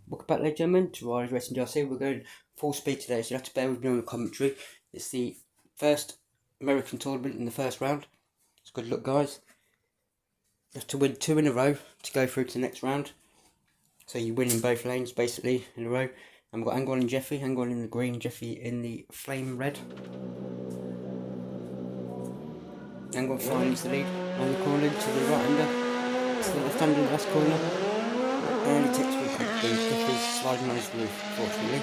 Welcome back, ladies and gentlemen, to Riley's Racing DLC. We're going full speed today, so you have to bear with me on the commentary. It's the first American tournament in the first round. It's good luck, guys. You have to win 2 in a row to go through to the next round. So you win in both lanes, basically, in a row. And we've got Angon and Jeffy. Angon in the green, Jeffy in the flame red. Angon finds the lead and the corner to the right hander. To the left hander in the last corner. And he takes me comfortably. Jeffy's sliding on his roof, fortunately.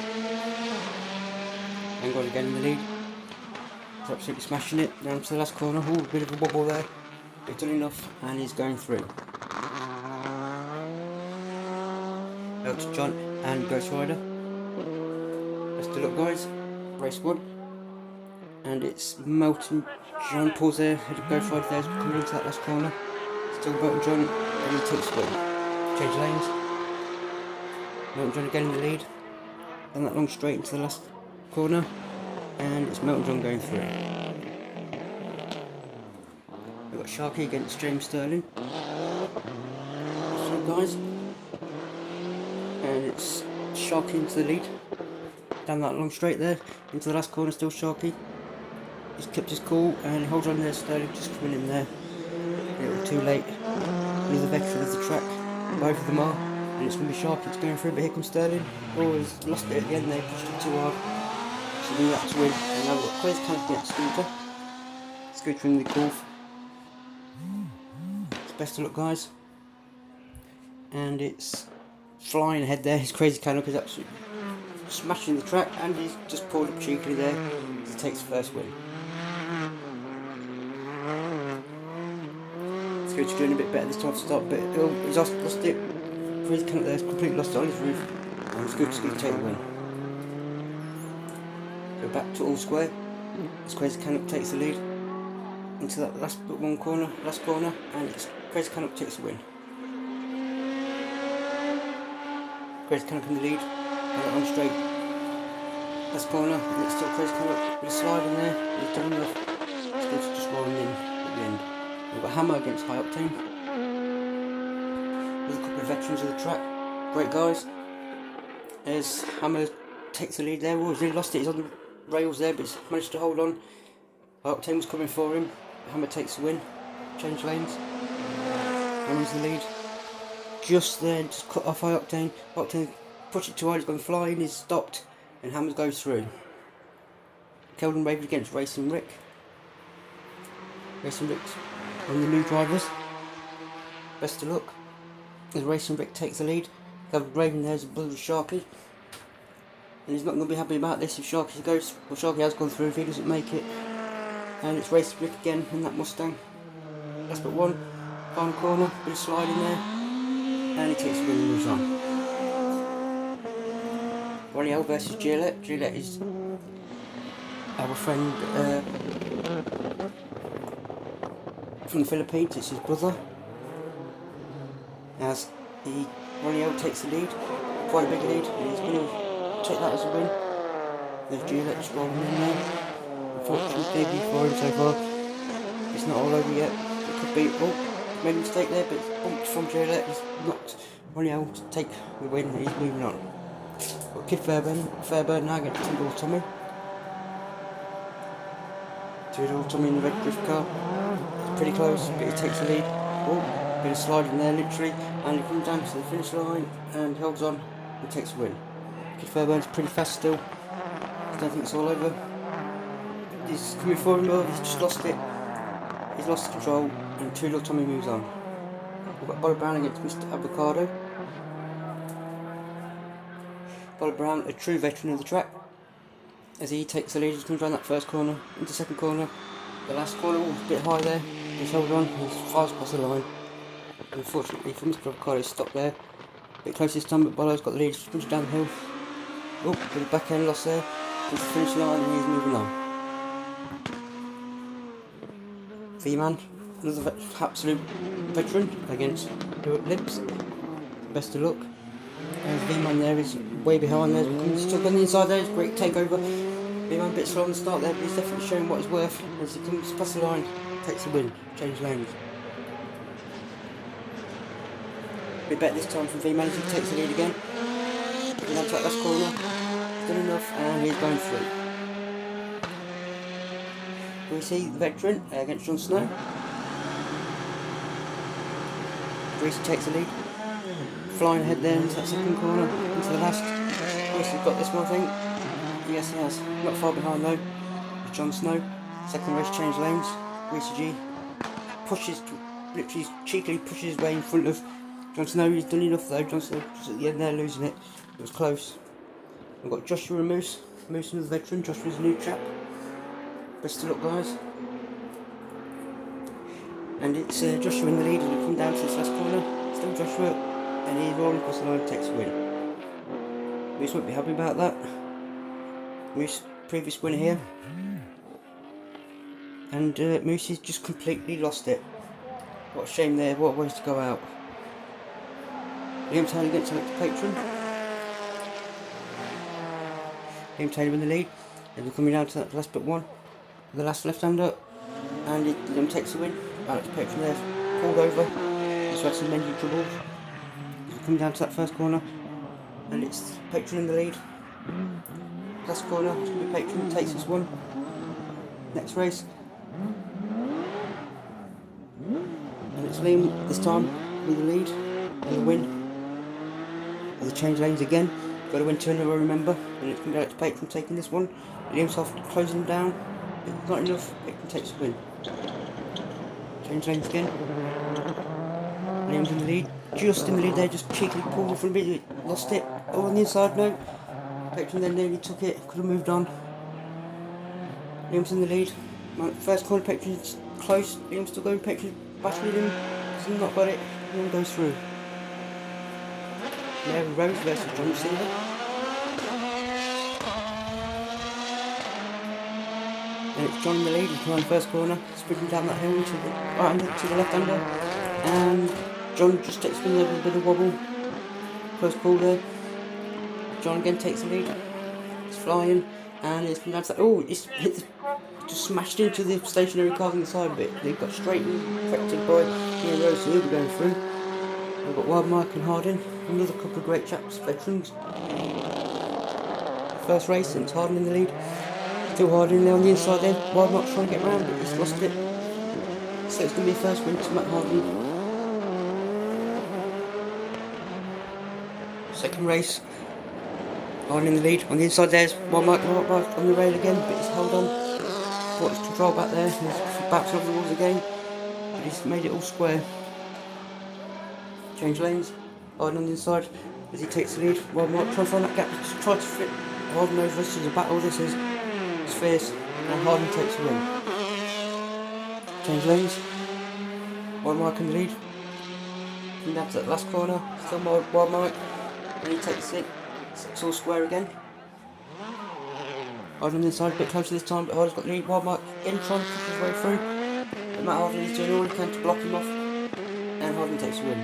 Angon again in the lead. He's absolutely smashing it down to the last corner. Ooh, a bit of a wobble there. He's done enough and he's going through. Out to John and Ghost Rider. Best of luck, guys. Race 1. And it's Melton John pulls there. Ghost Rider there's coming into that last corner. Still Melton John and he takes the win. Change lanes. Melton John again in the lead. And that long straight into the last corner. And it's Melton John going through. We've got Sharky against James Stirling. So guys. And it's Sharky into the lead. Down that long straight there. Into the last corner, still Sharky. He's kept his cool and he holds on there. Stirling just coming in there. A little too late. Another veteran of the track. Both of them are. And it's going to be Sharky that's going through, but here comes Stirling. Oh, he's lost it at the end there, pushed it too hard. So we have to win. And now we've got Quiz Canopy at Scooter. Scooter in the Golf. It's best of luck, guys. And it's flying ahead there. His Crazy Canopy is absolutely smashing the track, and he's just pulled up cheekily there. He takes the first win. Scooter's doing a bit better this time to start, but he's lost it. Crazy Canopy there's completely lost it on his roof, and Scooter's going to take the win. Go back to all square. As Crazy Canopy takes the lead into that last corner, and it's Crazy Canopy takes the win. Crazy Canopy in the lead, and on straight. Last corner, and it's still Crazy Canopy with a slide in there. He's done enough. Scooter's just rolling in at the end. We've got Hammer against High Octane. There's a couple of veterans of the track. Great guys. As Hammer takes the lead there. Oh, he's nearly lost it. He's on the rails there, but he's managed to hold on. High Octane was coming for him. Hammer takes the win. Change lanes. Hammer's the lead. Just there, just cut off High Octane. Octane pushed it too hard. He's gone flying. He's stopped. And Hammer goes through. Keldon Raven against Racing Rick. Racing Rick's one of the new drivers. Best of luck. As Racing Rick takes the lead. Keldon Raven there's a brother of Sharky. And he's not going to be happy about this if Sharky goes. Well, Sharky has gone through if he doesn't make it. And it's Racing Rick again in that Mustang. Last but one. Final corner. Bit of slide in there. And he takes the win and moves on. Ronnie L versus Gillette. Gillette is our friend from the Philippines. It's his brother. As Ronnie L takes the lead, quite a big lead, and he's going to take that as a win. There's Gillette just rolling in there. Unfortunately, debut for him so far. It's not all over yet. It could be. Oh, made a mistake there, but it's bumped from Gillette. He's knocked Ronnie L to take the win, and he's moving on. Got Kid Fairburn now against Two-Door Tommy. Two-Door Tommy in the red drift car. It's pretty close, but he takes the lead. Oh, bit of sliding there literally, and he comes down to the finish line and holds on and takes the win. Kid Fairburn's pretty fast still. I don't think it's all over. He's coming forward, but he's just lost it. He's lost control, and Two-Door Tommy moves on. We've got Bob Brown against Mr. Avocado. Bob Brown, a true veteran of the track, as he takes the lead. He comes around that first corner, into second corner, the last corner, a bit high there, he's held on, he's fires across the line. Unfortunately for Mr. Avocado, he's stopped there, a bit close this time, but Bolo's got the lead, just punches down the hill. Oh, bit of back end loss there, comes to the finish line and he's moving on. V-Man, another absolute veteran against Lips. Best of luck. There's V-Man there, he's way behind there, he's stuck on the inside there, it's a great takeover. V-Man a bit slow on the start there, but he's definitely showing what he's worth as he comes past the line, takes the win, change lanes. A bit better this time from V-Man as he takes the lead again. And that's that last corner. He's done enough, and he's going through. We see the veteran against Jon Snow. Greasy takes the lead. Flying ahead there into that second corner, into the last. Greasy's got this one, I think. Yes, he has. Not far behind though. It's Jon Snow. Second race change lanes. Greasy G pushes, literally cheekily pushes his way in front of Jon Snow. He's done enough though. Jon Snow just at the end there losing it. It was close. We've got Joshua and Moose. Moose is the veteran. Joshua's a new chap. Best of luck, guys. And it's Joshua in the lead as we come down to this last corner. Still Joshua, and he's rolling across the line, takes a win. Moose won't be happy about that. Moose, previous winner here. And Moose has just completely lost it. What a shame there, what a way to go out. Liam Taylor gets selected patron. Liam Taylor in the lead. And we're coming down to that last but one. The last left-hander. And Liam takes the win. Alex Patron there, pulled over. He's had some engine troubles. He's coming down to that first corner. And it's Patron in the lead. Last corner, it's going to be Patron, takes this one. Next race. And it's Liam this time with the lead and the win. And the change lanes again. Got to win two in a row, remember. And it's going to go to Patron taking this one. Liam's off closing him down. But not enough. Patron takes the win. Change lanes again. Liam's in the lead. Just in the lead there, just cheekily pulled in front of it. Lost it. Oh, on the inside, no. Patron then nearly took it. Could have moved on. Liam's in the lead. First corner, Patron's close. Liam's still going. Patron battling him. He's not got it. Liam goes through. Now Rose versus John Cena. And it's John in the lead. He's on the first corner, sprinting down that hill to the right hander, to the left hander. And John just takes him there with a bit of wobble. Close call there. John again takes the lead. It's flying. And it's down to that. Oh, it's hit the, just smashed into the stationary cars on the side a bit. They got straightened, corrected by Ian Rose, so he'll be going through. We've got Wild Mike and Harding. Another couple of great chaps, veterans. First race, and it's Harding in the lead. Still Harding there on the inside there. Wild Mike's trying to get round, but he's lost it. So it's going to be a first win to Matt Harding. Second race. Harding in the lead. On the inside there's Wild Mike on the rail again, but he's held on. Brought his control back there. He's bouncing off the walls again. But he's made it all square. Change lanes. Harding on the inside as he takes the lead. Wild Mike trying to find that gap. Just try to fit Harding over. This is a battle. This is. It's fierce. And Harding takes the win. Change lanes. Wild Mike in the lead. Coming down to that last corner. Still Wild Mike. And he takes it. It's all square again. Harding on the inside, a bit closer this time, but Harding's got the lead. Wild Mike again trying to push his way through. But Matt Harding is doing all he can to block him off. And Harding takes the win.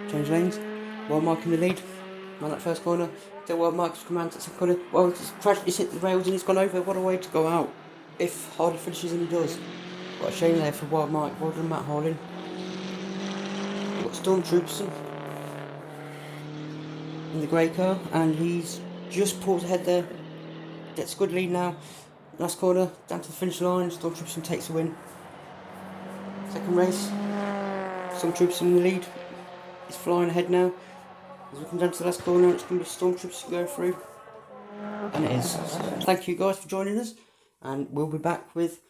Change lanes. Wild Mike in the lead. On that first corner. Still Wild Mike's come around to the second corner. Well, he's hit the rails and he's gone over. What a way to go out. If Harding finishes and he does. What a shame there for Wild Mike. Well done, Matt Harding. We've got Stormtrooper in the grey car, and he's just pulled ahead there. Gets a good lead now. Last corner, down to the finish line. Stormtrooper takes the win. Second race. Stormtrooper in the lead. He's flying ahead now. As we come down to the last corner, it's going to be Stormtrooper going through. And it is. Thank you guys for joining us. And we'll be back with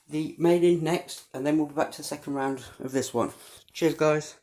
the maiden next. And then we'll be back to the second round of this one. Cheers guys.